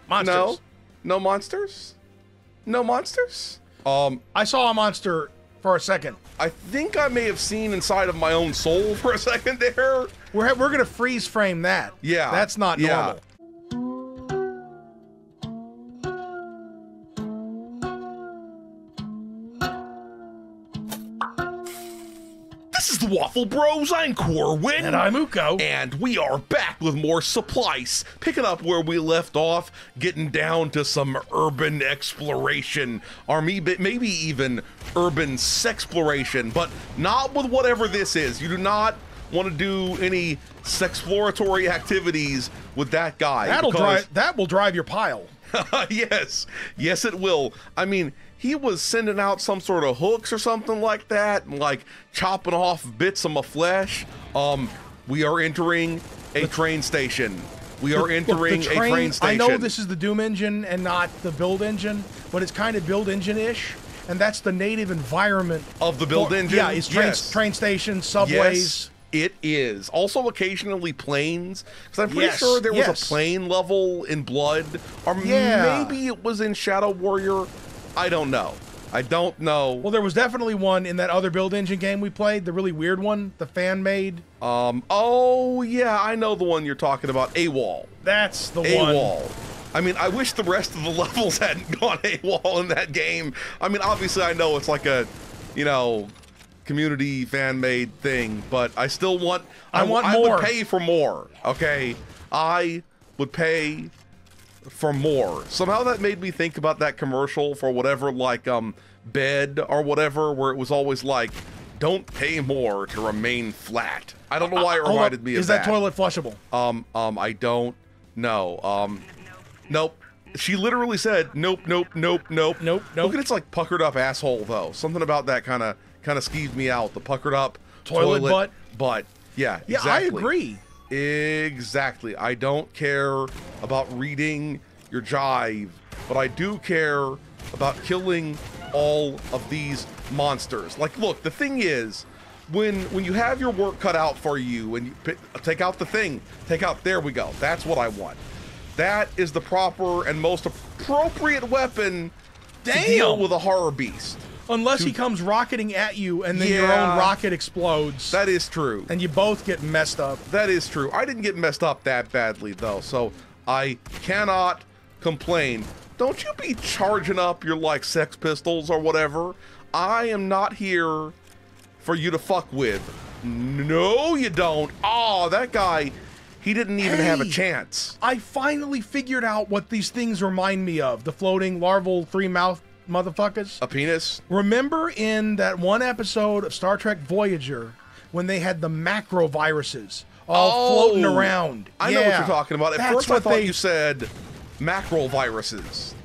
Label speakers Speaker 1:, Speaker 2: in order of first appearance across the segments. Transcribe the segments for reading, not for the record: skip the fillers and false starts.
Speaker 1: Monsters.
Speaker 2: No? No monsters? No monsters?
Speaker 1: I saw a monster for a second.
Speaker 2: I think I may have seen inside of my own soul for a second there.
Speaker 1: We're gonna freeze frame that.
Speaker 2: Yeah.
Speaker 1: That's not normal.
Speaker 2: This is the Waffle Bros. I'm Corwin.
Speaker 1: And I'm Uko.
Speaker 2: And we are back with more Supplice, picking up where we left off, getting down to some urban exploration, or maybe even urban sexploration, but not with whatever this is. You do not want to do any sexploratory activities with that guy.
Speaker 1: That will drive your pile.
Speaker 2: Yes, it will. I mean, he was sending out some sort of hooks or something like that, and like chopping off bits of my flesh. We are entering a train station. We are entering a train station.
Speaker 1: I know this is the Doom engine and not the build engine, but it's kind of build engine-ish, and that's the native environment
Speaker 2: of the build engine.
Speaker 1: Yeah, it's train stations, subways.
Speaker 2: Yes, it is. Also occasionally planes, because I'm pretty sure there was a plane level in Blood, or maybe it was in Shadow Warrior. I don't know.
Speaker 1: Well, there was definitely one in that other build engine game we played, the really weird one, the fan-made.
Speaker 2: Oh, yeah, I know the one you're talking about, AWOL.
Speaker 1: That's the one.
Speaker 2: AWOL. I mean, I wish the rest of the levels hadn't gone AWOL in that game. I mean, obviously I know it's like a, community fan-made thing, but I still want... I
Speaker 1: more.
Speaker 2: would pay for more, okay? I would pay for more. Somehow that made me think about that commercial for whatever, like, bed or whatever, where it was always like, don't pay more to remain flat. I don't know why it reminded me of that.
Speaker 1: Is that toilet flushable?
Speaker 2: I don't know. Nope. She literally said, nope. Look at its, like, puckered up asshole, though. Something about that kind of skeeved me out. The puckered up
Speaker 1: toilet
Speaker 2: butt. Yeah,
Speaker 1: yeah,
Speaker 2: exactly.
Speaker 1: I agree.
Speaker 2: Exactly. I don't care about reading your jive, but I do care about killing all of these monsters. Like, look, the thing is, when you have your work cut out for you and you take out the thing, there we go. That's what I want. That is the proper and most appropriate weapon to deal with a horror beast.
Speaker 1: Unless he comes rocketing at you and then your own rocket explodes.
Speaker 2: That is true.
Speaker 1: And you both get messed up.
Speaker 2: That is true. I didn't get messed up that badly, though, so I cannot complain. Don't you be charging up your, like, Sex Pistols or whatever. I am not here for you to fuck with. No, you don't. Oh, that guy, he didn't even have a chance.
Speaker 1: I finally figured out what these things remind me of. The floating larval three-mouth motherfuckers.
Speaker 2: A penis?
Speaker 1: Remember in that one episode of Star Trek Voyager when they had the macro viruses all floating around?
Speaker 2: I know what you're talking about. At first I thought you said mackerel viruses.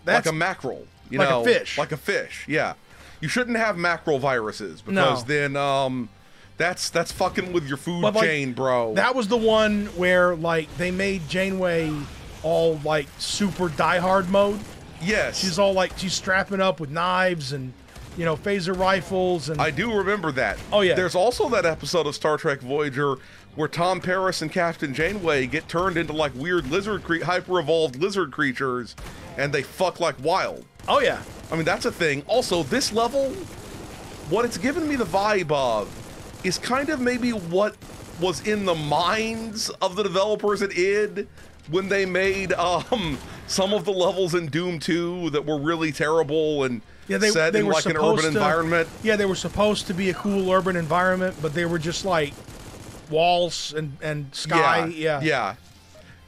Speaker 2: Like a mackerel.
Speaker 1: Like a fish.
Speaker 2: Like a fish, yeah. You shouldn't have mackerel viruses because then that's fucking with your food chain, bro.
Speaker 1: That was the one where, like, they made Janeway all, like, super diehard mode.
Speaker 2: Yes.
Speaker 1: She's all like, she's strapping up with knives and, phaser rifles. And
Speaker 2: I do remember that.
Speaker 1: Oh, yeah.
Speaker 2: There's also that episode of Star Trek Voyager where Tom Paris and Captain Janeway get turned into, like, weird hyper-evolved lizard creatures, and they fuck like wild.
Speaker 1: Oh, yeah.
Speaker 2: I mean, that's a thing. Also, this level, what it's given me the vibe of is kind of maybe what was in the minds of the developers at id when they made some of the levels in Doom 2 that were really terrible and set in like an urban environment.
Speaker 1: Yeah, they were supposed to be a cool urban environment, but they were just like walls and sky.
Speaker 2: Yeah.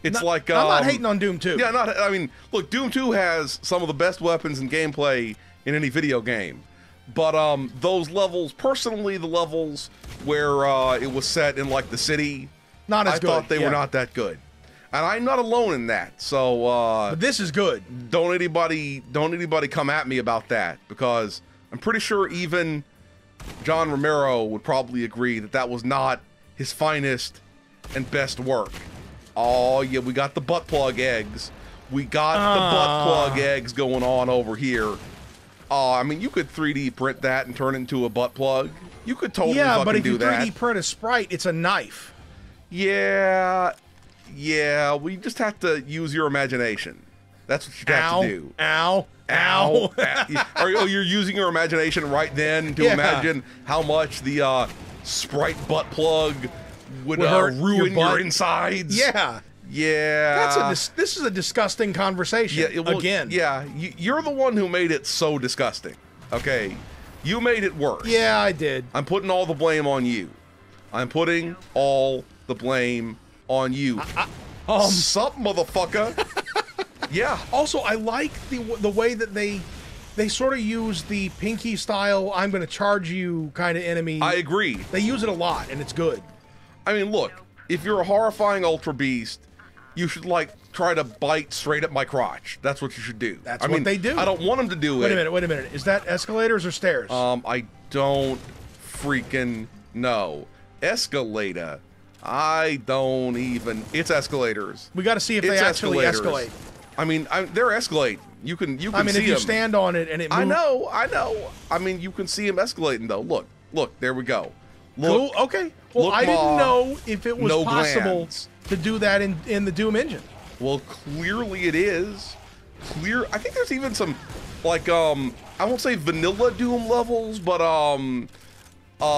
Speaker 2: It's
Speaker 1: I'm
Speaker 2: like
Speaker 1: not hating on Doom 2.
Speaker 2: Yeah, I mean, look, Doom 2 has some of the best weapons and gameplay in any video game. But those levels, personally, the levels where it was set in like the city,
Speaker 1: not as good.
Speaker 2: I thought they were not that good. And I'm not alone in that, so
Speaker 1: but this is good.
Speaker 2: Don't anybody come at me about that, because I'm pretty sure even John Romero would probably agree that that was not his finest and best work. Oh yeah, we got the butt plug eggs. We got the butt plug eggs going on over here. Oh, I mean, you could 3D print that and turn it into a butt plug. You could totally fucking do that.
Speaker 1: Yeah, but if you 3D print a sprite, it's a knife.
Speaker 2: Yeah. Yeah, we just have to use your imagination. That's what you have to do.
Speaker 1: Ow.
Speaker 2: Ow. You're using your imagination right then to imagine how much the Sprite butt plug would ruin your insides.
Speaker 1: Yeah.
Speaker 2: Yeah.
Speaker 1: This is a disgusting conversation.
Speaker 2: Yeah, well,
Speaker 1: again.
Speaker 2: Yeah, you're the one who made it so disgusting. Okay? You made it worse.
Speaker 1: Yeah, I did.
Speaker 2: I'm putting all the blame on you. I'm putting all the blame on you. Sup, motherfucker? Yeah.
Speaker 1: Also, I like the way that they sort of use the Pinky style, I'm going to charge you kind of enemy.
Speaker 2: I agree.
Speaker 1: They use it a lot, and it's good.
Speaker 2: I mean, look, if you're a horrifying Ultra Beast, you should, like, try to bite straight at my crotch. That's what you should do.
Speaker 1: That's what they do.
Speaker 2: I don't want them to do it.
Speaker 1: Wait a minute. Is that escalators or stairs?
Speaker 2: I don't freaking know. Escalator. I don't even... It's escalators.
Speaker 1: We got to see if they actually escalate.
Speaker 2: I mean, they're escalating. You can see them.
Speaker 1: I mean, if you stand on it and it moves...
Speaker 2: I know. I mean, you can see them escalating, though. Look, there we go. Look,
Speaker 1: cool, okay. Well, I didn't know if it was possible to do that in the Doom engine.
Speaker 2: Well, clearly it is. I think there's even some, like, I won't say vanilla Doom levels, but,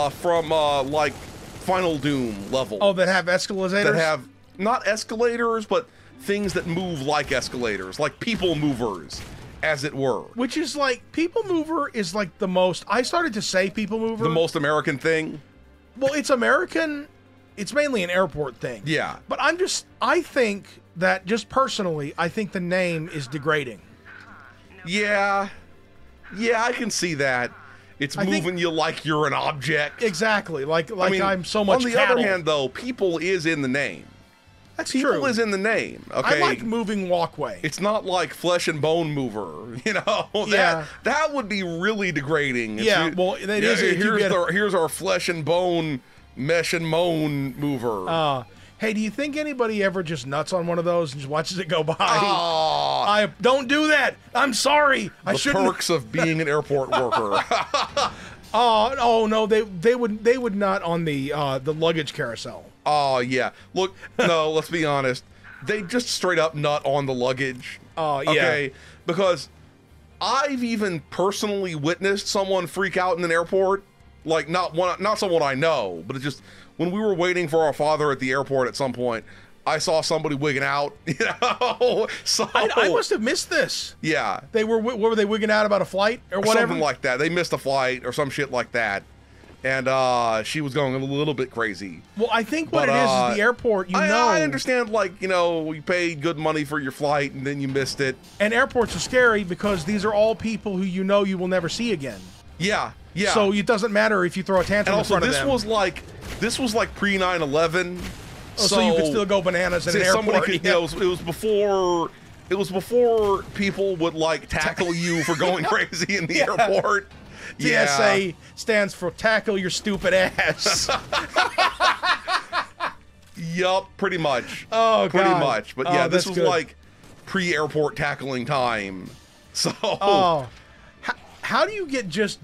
Speaker 2: from, like, Final Doom levels.
Speaker 1: Oh, that have escalators?
Speaker 2: That have, not escalators, but things that move like escalators, like people movers, as it were.
Speaker 1: Which is like, people mover is like the most, I started to say people mover.
Speaker 2: The most American thing?
Speaker 1: Well, it's American. It's mainly an airport thing.
Speaker 2: Yeah.
Speaker 1: But I think that, just personally, I think the name is degrading.
Speaker 2: Yeah. Yeah, I can see that. It's moving you like you're an object.
Speaker 1: Exactly. Like I mean, I'm so much
Speaker 2: on the other hand, though, people is in the name.
Speaker 1: That's
Speaker 2: people
Speaker 1: true.
Speaker 2: is in the name. Okay.
Speaker 1: I like moving walkway.
Speaker 2: It's not like flesh and bone mover, you know. That would be really degrading.
Speaker 1: Yeah, well, that is.
Speaker 2: Here's our flesh and bone mesh and moan mover.
Speaker 1: Hey, do you think anybody ever just nuts on one of those and just watches it go by? I don't do that. I'm sorry. I shouldn't.
Speaker 2: The perks of being an airport worker.
Speaker 1: Oh no, they would nut on the luggage carousel.
Speaker 2: Oh, yeah. Look, no, let's be honest. They just straight up nut on the luggage.
Speaker 1: Oh, yeah.
Speaker 2: Okay? Because I've even personally witnessed someone freak out in an airport. Like, not someone I know, but it's just when we were waiting for our father at the airport at some point, I saw somebody wigging out, you know? So,
Speaker 1: I must have missed this.
Speaker 2: Yeah.
Speaker 1: What were they wigging out about a flight or whatever?
Speaker 2: Something like that. They missed a flight or some shit like that. And she was going a little bit crazy.
Speaker 1: Well, I think what it is the airport,
Speaker 2: I understand, like, you know, you paid good money for your flight and then you missed it.
Speaker 1: And airports are scary because these are all people who you know you will never see again.
Speaker 2: Yeah, yeah.
Speaker 1: So it doesn't matter if you throw a tantrum in front of them.
Speaker 2: And also, this was like pre 9/11.
Speaker 1: So you could still go bananas in an airport.
Speaker 2: You know, it was before people would, like, tackle you for going crazy in the airport.
Speaker 1: TSA stands for tackle your stupid ass.
Speaker 2: Yup, pretty much.
Speaker 1: Oh, God.
Speaker 2: Pretty much. But yeah, this was
Speaker 1: good.
Speaker 2: like pre-airport tackling time. So.
Speaker 1: Oh. How do you get just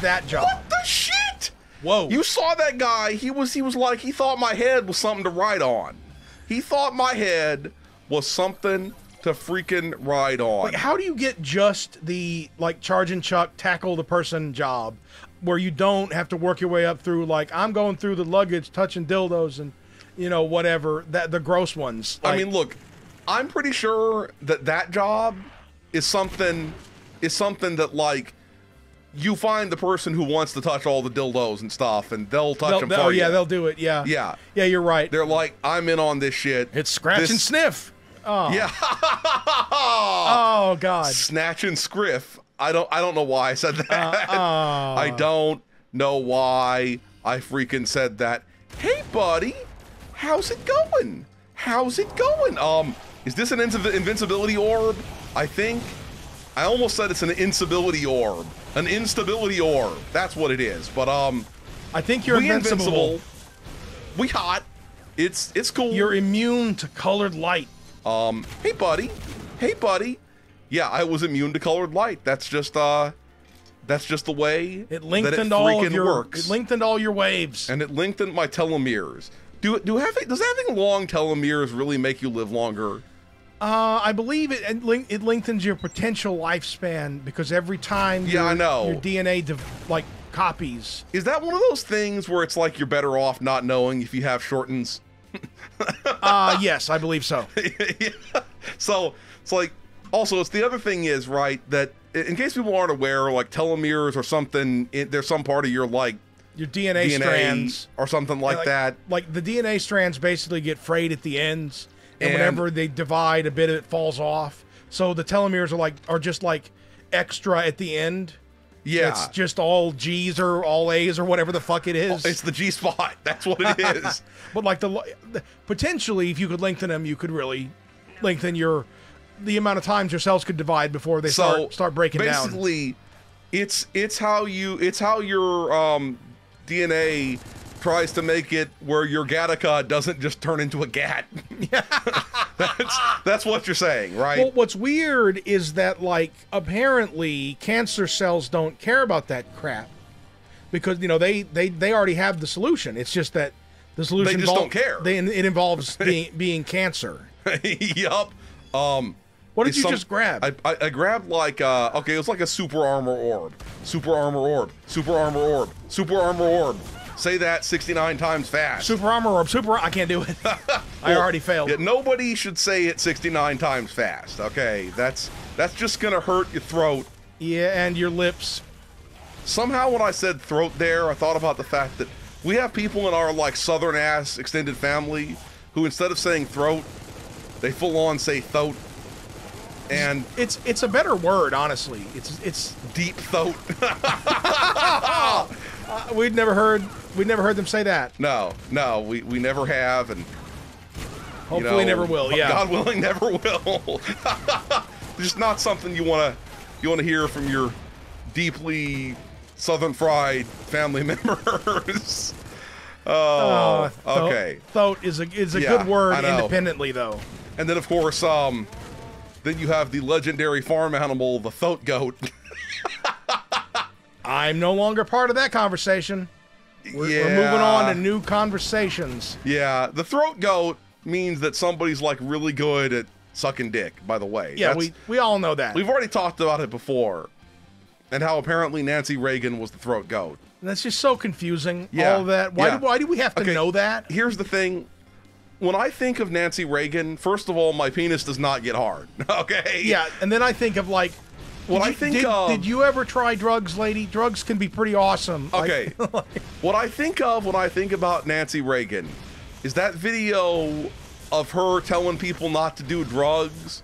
Speaker 1: that job?
Speaker 2: What the shit?
Speaker 1: Whoa.
Speaker 2: You saw that guy. He was like, he thought my head was something to ride on. He thought my head was something to freaking ride on.
Speaker 1: Like, how do you get just the, like, charge and chuck, tackle the person job where you don't have to work your way up through, like, I'm going through the luggage, touching dildos and, you know, whatever, the gross ones. Like,
Speaker 2: I mean, look, I'm pretty sure that job is something that, like, you find the person who wants to touch all the dildos and stuff, and they'll touch them for you.
Speaker 1: Yeah, they'll do it, yeah.
Speaker 2: Yeah.
Speaker 1: Yeah, you're right.
Speaker 2: They're like, I'm in on this shit.
Speaker 1: It's scratch and sniff. Oh.
Speaker 2: Yeah.
Speaker 1: Oh, God.
Speaker 2: Snatch and scriff. I don't know why I said that. I don't know why I freaking said that. Hey, buddy. How's it going? How's it going? Is this an invincibility orb? I think. I almost said it's an instability orb. An instability orb. That's what it is. But,
Speaker 1: I think you're invincible.
Speaker 2: We hot. It's cool.
Speaker 1: You're immune to colored light.
Speaker 2: Hey, buddy. Hey, buddy. Yeah, I was immune to colored light. That's just the way
Speaker 1: it lengthened
Speaker 2: that it freaking
Speaker 1: all of
Speaker 2: works.
Speaker 1: It lengthened all your waves.
Speaker 2: And it lengthened my telomeres. Does having long telomeres really make you live longer?
Speaker 1: I believe it lengthens your potential lifespan because every time
Speaker 2: I know.
Speaker 1: your DNA like copies.
Speaker 2: Is that one of those things where it's like you're better off not knowing if you have shortens?
Speaker 1: Yes, I believe so.
Speaker 2: Yeah. So it's like, also it's the other thing is, right, that in case people aren't aware, like telomeres or something, there's some part of your like
Speaker 1: your DNA strands
Speaker 2: or something like that.
Speaker 1: Like the DNA strands basically get frayed at the ends, and whenever they divide, a bit of it falls off. So the telomeres are just like extra at the end.
Speaker 2: Yeah,
Speaker 1: it's just all G's or all A's or whatever the fuck it is.
Speaker 2: It's the G spot. That's what it is.
Speaker 1: But like potentially, if you could lengthen them, you could really lengthen the amount of times your cells could divide before they start breaking down.
Speaker 2: Basically, it's how your DNA tries to make it where your Gattaca doesn't just turn into a gat. That's what you're saying, right?
Speaker 1: Well, what's weird is that, like, apparently cancer cells don't care about that crap because, you know, they already have the solution. It's just that the solution
Speaker 2: they just don't care.
Speaker 1: It involves being cancer.
Speaker 2: Yup.
Speaker 1: What did you just grab?
Speaker 2: I grabbed like okay, it was like a super armor orb. Super armor orb. Super armor orb. Super armor orb. Say that 69 times fast.
Speaker 1: Super armor orb. I can't do it. I already failed.
Speaker 2: Yeah, nobody should say it 69 times fast. Okay, that's just gonna hurt your throat.
Speaker 1: Yeah, and your lips.
Speaker 2: Somehow when I said throat there, I thought about the fact that we have people in our like southern ass extended family who instead of saying throat, they full on say thoat. And
Speaker 1: it's a better word, honestly. It's
Speaker 2: deep throat.
Speaker 1: We'd never heard them say that.
Speaker 2: No, we never have, and
Speaker 1: hopefully never will. Yeah,
Speaker 2: God willing, never will. Just not something you want to hear from your deeply southern fried family members. Okay.
Speaker 1: Thoat is a good word independently, though.
Speaker 2: And then of course, then you have the legendary farm animal, the thoat goat.
Speaker 1: I'm no longer part of that conversation. We're moving on to new conversations.
Speaker 2: Yeah, the throat goat means that somebody's like really good at sucking dick, by the way.
Speaker 1: Yeah, we all know that.
Speaker 2: We've already talked about it before. And how apparently Nancy Reagan was the throat goat.
Speaker 1: That's just so confusing,
Speaker 2: yeah.
Speaker 1: all of that. Why do we have to know that?
Speaker 2: Here's the thing. When I think of Nancy Reagan, first of all, my penis does not get hard. Okay?
Speaker 1: Yeah, and then I think of like... Did you ever try drugs, lady? Drugs can be pretty awesome.
Speaker 2: Okay. What I think of when I think about Nancy Reagan is that video of her telling people not to do drugs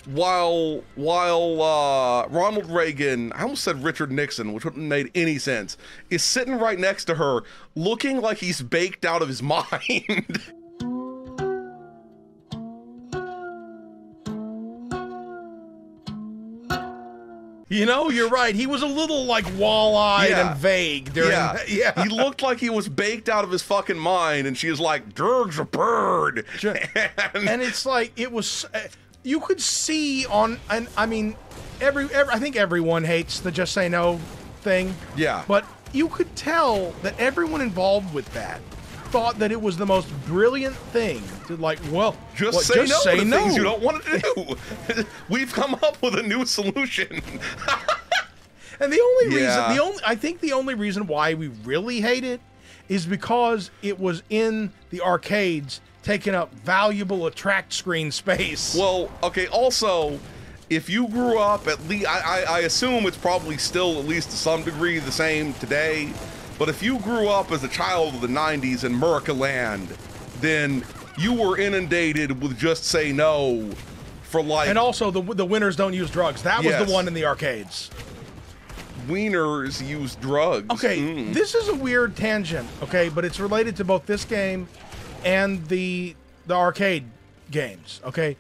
Speaker 2: while Ronald Reagan, I almost said Richard Nixon, which wouldn't have made any sense, is sitting right next to her looking like he's baked out of his mind.
Speaker 1: You know, you're right. He was a little like wall-eyed and vague during.
Speaker 2: Yeah. He looked like he was baked out of his fucking mind, and she was like, "Durg's a bird."
Speaker 1: And it's like it was. You could see on, and I mean, I think everyone hates the "just say no" thing.
Speaker 2: Yeah.
Speaker 1: But you could tell that everyone involved with that thought that it was the most brilliant thing to
Speaker 2: just say no to things you don't want to do. We've come up with a new solution.
Speaker 1: And the only reason, I think the only reason why we really hate it is because it was in the arcades taking up valuable attract screen space.
Speaker 2: Well, okay, also, if you grew up at least, I assume it's probably still at least to some degree the same today, but if you grew up as a child of the 90s in America land, then you were inundated with just say no for like...
Speaker 1: And also the winners don't use drugs. That was the one in the arcades.
Speaker 2: Wieners use drugs.
Speaker 1: Okay, this is a weird tangent, okay, but it's related to both this game and the arcade games, okay?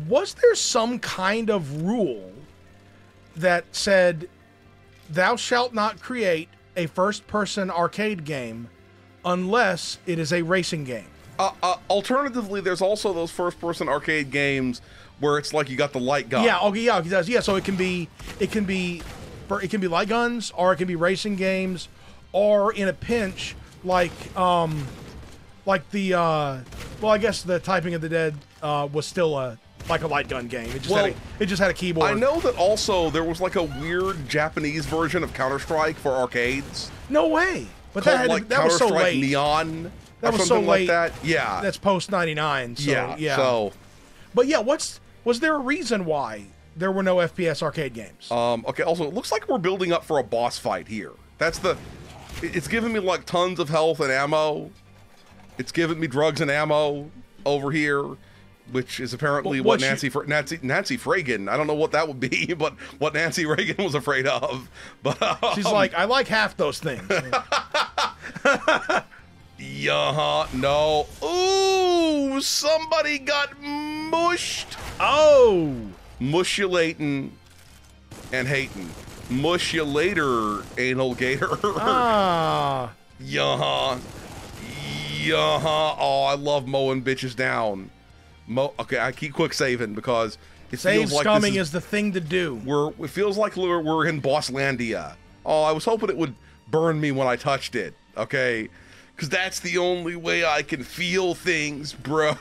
Speaker 1: Was there some kind of rule that said, thou shalt not create a first-person arcade game unless it is a racing game?
Speaker 2: Alternatively, there's also those first-person arcade games where it's like you got the light gun.
Speaker 1: Yeah, okay, yeah, it does. Yeah, so it can be light guns, or it can be racing games, or in a pinch, like like the well, I guess the Typing of the Dead was still like a light gun game. It just had a keyboard.
Speaker 2: I know that also there was like a weird Japanese version of Counter-Strike for arcades.
Speaker 1: No way. But
Speaker 2: called,
Speaker 1: that
Speaker 2: like,
Speaker 1: that was so late.
Speaker 2: Neon.
Speaker 1: That
Speaker 2: or
Speaker 1: was
Speaker 2: something
Speaker 1: so late.
Speaker 2: like that. Yeah.
Speaker 1: That's post 99. So, yeah.
Speaker 2: So.
Speaker 1: But yeah, was there a reason why there were no FPS arcade games?
Speaker 2: Okay. Also, it looks like we're building up for a boss fight here. It's giving me like tons of health and ammo. It's giving me drugs and ammo over here, which is apparently what Nancy Reagan. I don't know what that would be, but what Nancy Reagan was afraid of. But
Speaker 1: she's like, I like half those things.
Speaker 2: Yeah, no. Ooh, somebody got mushed.
Speaker 1: Oh,
Speaker 2: mushulating and hating. Mushulator, anal gator.
Speaker 1: Ah.
Speaker 2: Yeah. Yeah. Oh, I love mowing bitches down. Okay, I keep quick saving because it feels like
Speaker 1: scumming is the thing to do.
Speaker 2: It feels like we're in Bosslandia. Oh, I was hoping it would burn me when I touched it. Okay, because that's the only way I can feel things, bro.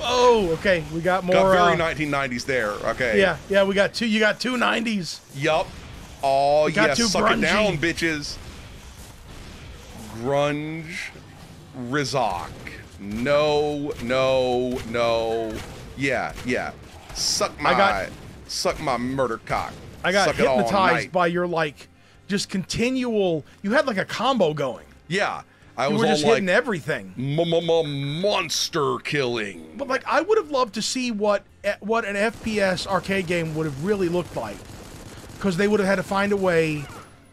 Speaker 1: Whoa. Okay, we got more.
Speaker 2: Got very 1990s there. Okay.
Speaker 1: Yeah. We got two. You got two 90s.
Speaker 2: Yup. Oh yeah. Suck
Speaker 1: grungy.
Speaker 2: it down, bitches. Grunge. Rizok. No. Yeah. Suck my murder cock.
Speaker 1: I got
Speaker 2: Suck it all
Speaker 1: hypnotized
Speaker 2: night.
Speaker 1: by your like just continual. You had like a combo going.
Speaker 2: Yeah, I
Speaker 1: You
Speaker 2: was
Speaker 1: were
Speaker 2: all
Speaker 1: just
Speaker 2: like
Speaker 1: hitting everything.
Speaker 2: Monster killing.
Speaker 1: But like, I would have loved to see what an FPS arcade game would have really looked like, because they would have had to find a way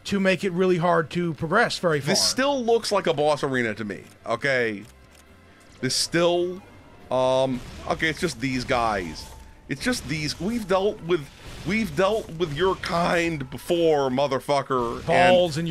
Speaker 1: to make it really hard to progress very far.
Speaker 2: This still looks like a boss arena to me. Okay, this still, okay, it's just these guys. It's just these. We've dealt with your kind before, motherfucker.
Speaker 1: Balls and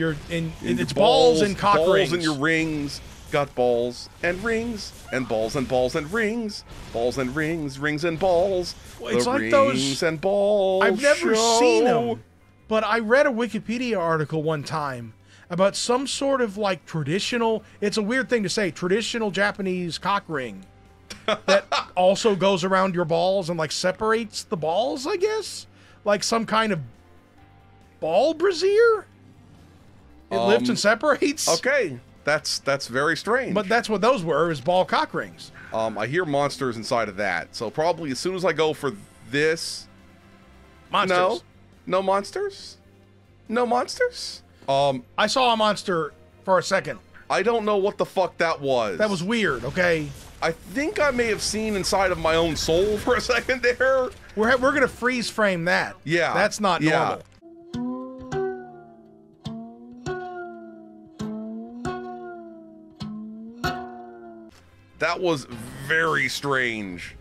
Speaker 1: it's balls and cock rings.
Speaker 2: Balls in your rings. Got balls and rings and balls and balls and rings. Balls and rings, rings and balls.
Speaker 1: Well, it's
Speaker 2: the
Speaker 1: like
Speaker 2: rings
Speaker 1: those
Speaker 2: and balls.
Speaker 1: I've never seen them, but I read a Wikipedia article one time about some sort of like traditional. It's a weird thing to say. Traditional Japanese cock ring that also goes around your balls and like separates the balls, I guess. Like some kind of ball brassiere? It lifts and separates?
Speaker 2: Okay, that's very strange.
Speaker 1: But that's what those were, is ball cock rings.
Speaker 2: I hear monsters inside of that, so probably as soon as I go for this...
Speaker 1: Monsters.
Speaker 2: No monsters? No monsters?
Speaker 1: I saw a monster for a second.
Speaker 2: I don't know what the fuck that was.
Speaker 1: That was weird, okay?
Speaker 2: I think I may have seen inside of my own soul for a second there.
Speaker 1: We're gonna freeze frame that.
Speaker 2: Yeah.
Speaker 1: That's not normal.
Speaker 2: That was very strange.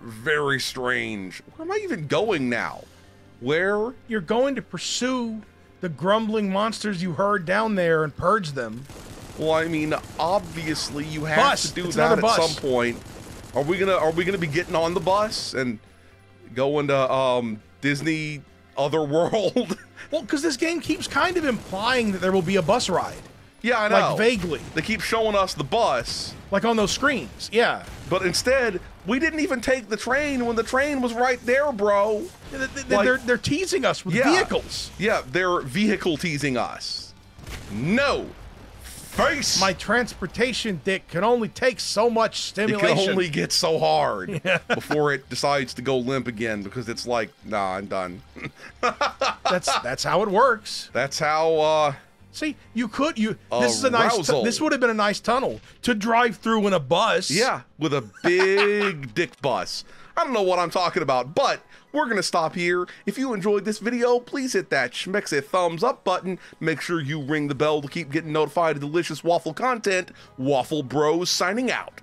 Speaker 2: Very strange. Where am I even going now? Where?
Speaker 1: You're going to pursue the grumbling monsters you heard down there and purge them.
Speaker 2: Well, I mean, obviously you have to do that at some point. Are we gonna be getting on the bus and going to Disney Otherworld?
Speaker 1: Well, because this game keeps kind of implying that there will be a bus ride.
Speaker 2: Yeah, I know.
Speaker 1: Like vaguely.
Speaker 2: They keep showing us the bus.
Speaker 1: Like on those screens, yeah.
Speaker 2: But instead, we didn't even take the train when the train was right there, bro.
Speaker 1: They're teasing us with vehicles.
Speaker 2: Yeah, they're vehicle teasing us. No. Face.
Speaker 1: My transportation dick can only take so much stimulation.
Speaker 2: It can only get so hard before it decides to go limp again, because it's like, nah, I'm done.
Speaker 1: That's how it works.
Speaker 2: That's how
Speaker 1: see, this is a nice this would have been a nice tunnel to drive through in a bus.
Speaker 2: Yeah, with a big dick bus. I don't know what I'm talking about, but we're going to stop here. If you enjoyed this video, please hit that schmexy thumbs up button. Make sure you ring the bell to keep getting notified of delicious waffle content. Waffle Bros signing out.